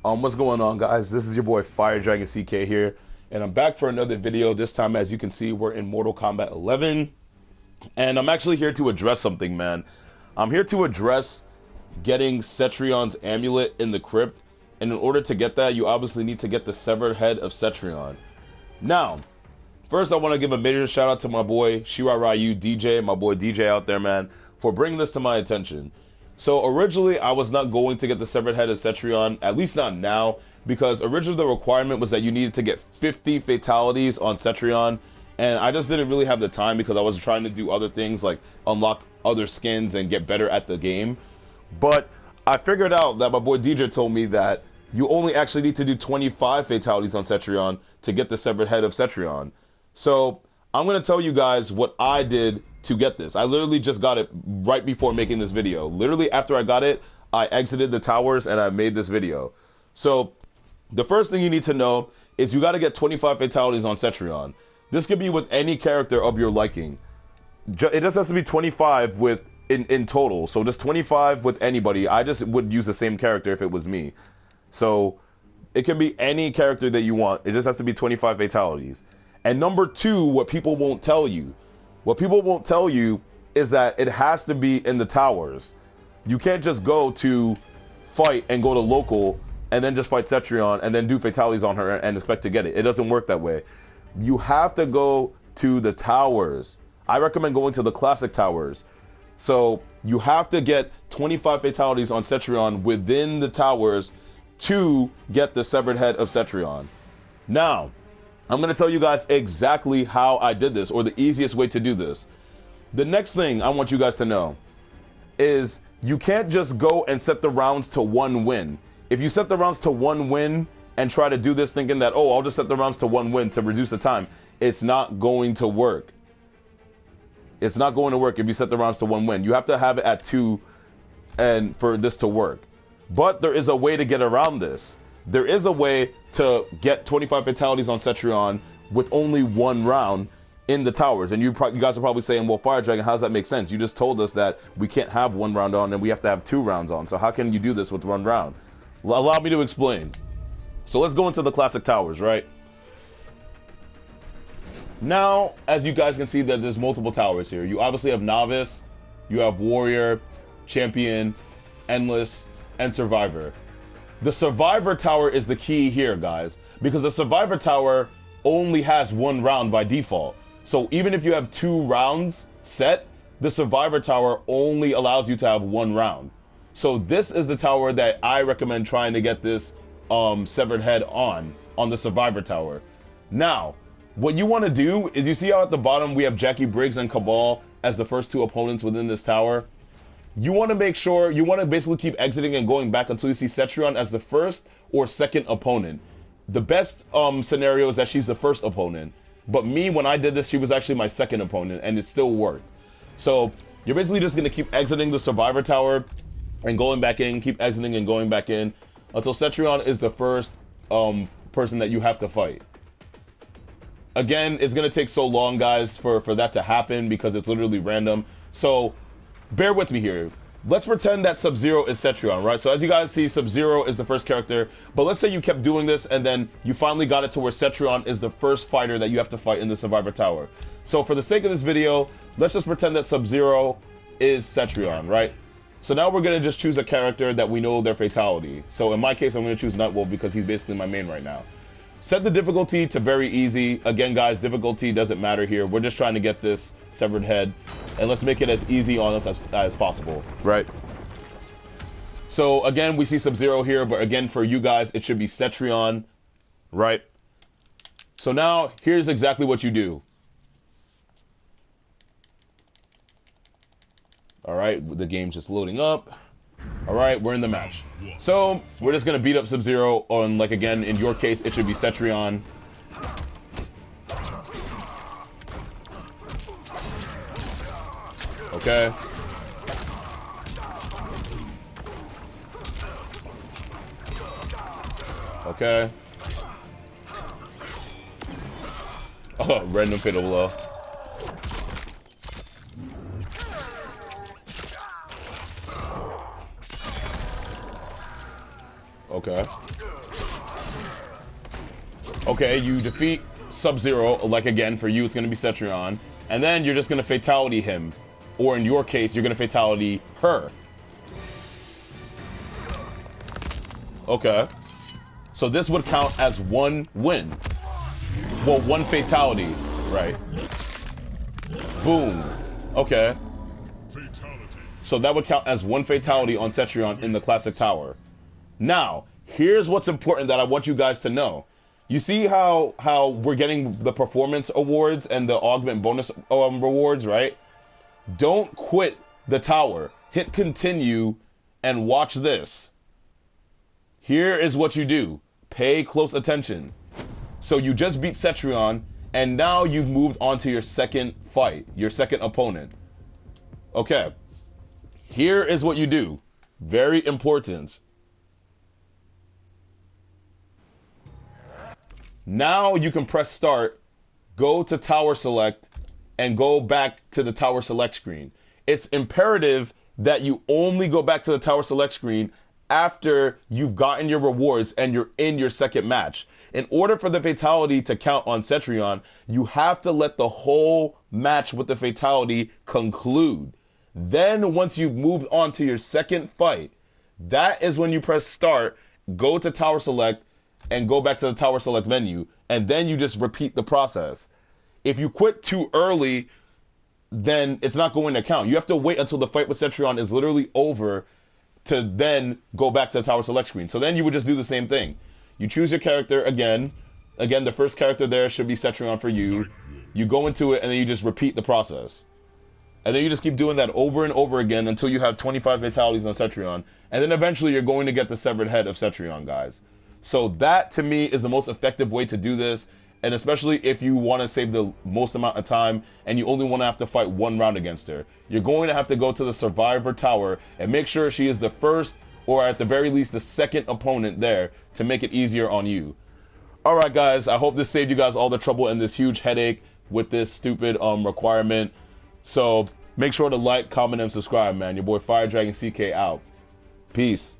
What's going on, guys? This is your boy Fire Dragon CK here, and I'm back for another video. This time, as you can see, we're in Mortal Kombat 11, and I'm actually here to address something, man. I'm here to address getting Cetrion's amulet in the crypt, and in order to get that, you obviously need to get the severed head of Cetrion. Now, first, I want to give a major shout out to my boy Shira Ryu DJ, my boy DJ out there, man, for bringing this to my attention. So originally, I was not going to get the severed head of Cetrion, at least not now, because originally the requirement was that you needed to get 50 fatalities on Cetrion, and I just didn't really have the time because I was trying to do other things like unlock other skins and get better at the game. But I figured out that my boy DJ told me that you only actually need to do 25 fatalities on Cetrion to get the severed head of Cetrion. So I'm going to tell you guys what I did to get this. I literally just got it right before making this video. Literally after I got it, I exited the towers and I made this video. So the first thing you need to know is you got to get 25 fatalities on Cetrion. This could be with any character of your liking. It just has to be 25 with in total. So just 25 with anybody. I just would use the same character if it was me. So it can be any character that you want. It just has to be 25 fatalities. And number two, what people won't tell you. What people won't tell you is that it has to be in the towers. You can't just go to fight and go to local and then just fight Cetrion and then do fatalities on her and expect to get it. It doesn't work that way. You have to go to the towers. I recommend going to the classic towers. So you have to get 25 fatalities on Cetrion within the towers to get the severed head of Cetrion. Now, I'm going to tell you guys exactly how I did this, or the easiest way to do this. The next thing I want you guys to know is you can't just go and set the rounds to 1 win. If you set the rounds to 1 win and try to do this thinking that, oh, I'll just set the rounds to 1 win to reduce the time, it's not going to work. It's not going to work if you set the rounds to 1 win. You have to have it at 2 and for this to work. But there is a way to get around this. There is a way to get 25 fatalities on Cetrion with only 1 round in the towers. And you guys are probably saying, well, Fire Dragon, how does that make sense? You just told us that we can't have 1 round on and we have to have 2 rounds on. So how can you do this with 1 round? Allow me to explain. So let's go into the classic towers, right? Now, as you guys can see, that there's multiple towers here. You obviously have Novice, you have Warrior, Champion, Endless, and Survivor. The Survivor Tower is the key here, guys, because the Survivor Tower only has 1 round by default. So even if you have 2 rounds set, the Survivor Tower only allows you to have 1 round. So this is the tower that I recommend trying to get this severed head on the Survivor Tower. Now, what you want to do is, you see how at the bottom we have Jackie Briggs and Cabal as the first 2 opponents within this tower? You want to make sure, you want to basically keep exiting and going back until you see Cetrion as the first or second opponent. The best scenario is that she's the first opponent. But me, when I did this, she was actually my second opponent, and it still worked. So you're basically just going to keep exiting the Survivor Tower and going back in, keep exiting and going back in, until Cetrion is the first person that you have to fight. Again, it's going to take so long, guys, for that to happen because it's literally random. So bear with me here. Let's pretend that Sub-Zero is Cetrion, right? So as you guys see, Sub-Zero is the first character, but let's say you kept doing this and then you finally got it to where Cetrion is the first fighter that you have to fight in the Survivor Tower. So for the sake of this video, let's just pretend that Sub-Zero is Cetrion, right? So now we're going to just choose a character that we know their fatality. So in my case, I'm going to choose Nightwolf because he's basically my main right now. Set the difficulty to very easy. Again, guys, difficulty doesn't matter here. We're just trying to get this severed head, and let's make it as easy on us as possible, right? So again, we see Sub-Zero here, but again, for you guys, it should be Cetrion, right? So now, here's exactly what you do. All right, the game's just loading up. All right, we're in the match. So we're just gonna beat up Sub-Zero on, like, again, in your case, it should be Cetrion. Okay. Okay. Oh, random fatal blow. Okay. Okay, you defeat Sub-Zero, like again, for you it's gonna be Cetrion, and then you're just gonna fatality him. Or in your case, you're gonna fatality her. Okay. So this would count as one win. Well, one fatality, right? Boom. Okay. So that would count as one fatality on Cetrion in the classic tower. Now, here's what's important that I want you guys to know. You see how we're getting the performance awards and the augment bonus rewards, right? Don't quit the tower. Hit continue and watch this. Here is what you do. Pay close attention. So you just beat Cetrion, and now you've moved on to your second fight, your second opponent. Okay. Here is what you do. Very important. Now you can press start, go to tower select, and go back to the tower select screen. It's imperative that you only go back to the tower select screen after you've gotten your rewards and you're in your second match. In order for the fatality to count on Cetrion, you have to let the whole match with the fatality conclude. Then once you've moved on to your second fight, that is when you press start, go to tower select, and go back to the tower select menu, and then you just repeat the process. If you quit too early, then it's not going to count. You have to wait until the fight with Cetrion is literally over to then go back to the tower select screen. So then you would just do the same thing. You choose your character again. Again, the first character there should be Cetrion for you. You go into it, and then you just repeat the process. And then you just keep doing that over and over again until you have 25 fatalities on Cetrion. And then eventually you're going to get the severed head of Cetrion, guys. So that, to me, is the most effective way to do this. And especially if you want to save the most amount of time and you only want to have to fight one round against her. You're going to have to go to the Survivor Tower and make sure she is the first, or at the very least the second opponent there, to make it easier on you. Alright guys, I hope this saved you guys all the trouble and this huge headache with this stupid requirement. So make sure to like, comment, and subscribe, man. Your boy Fire Dragon CK out. Peace.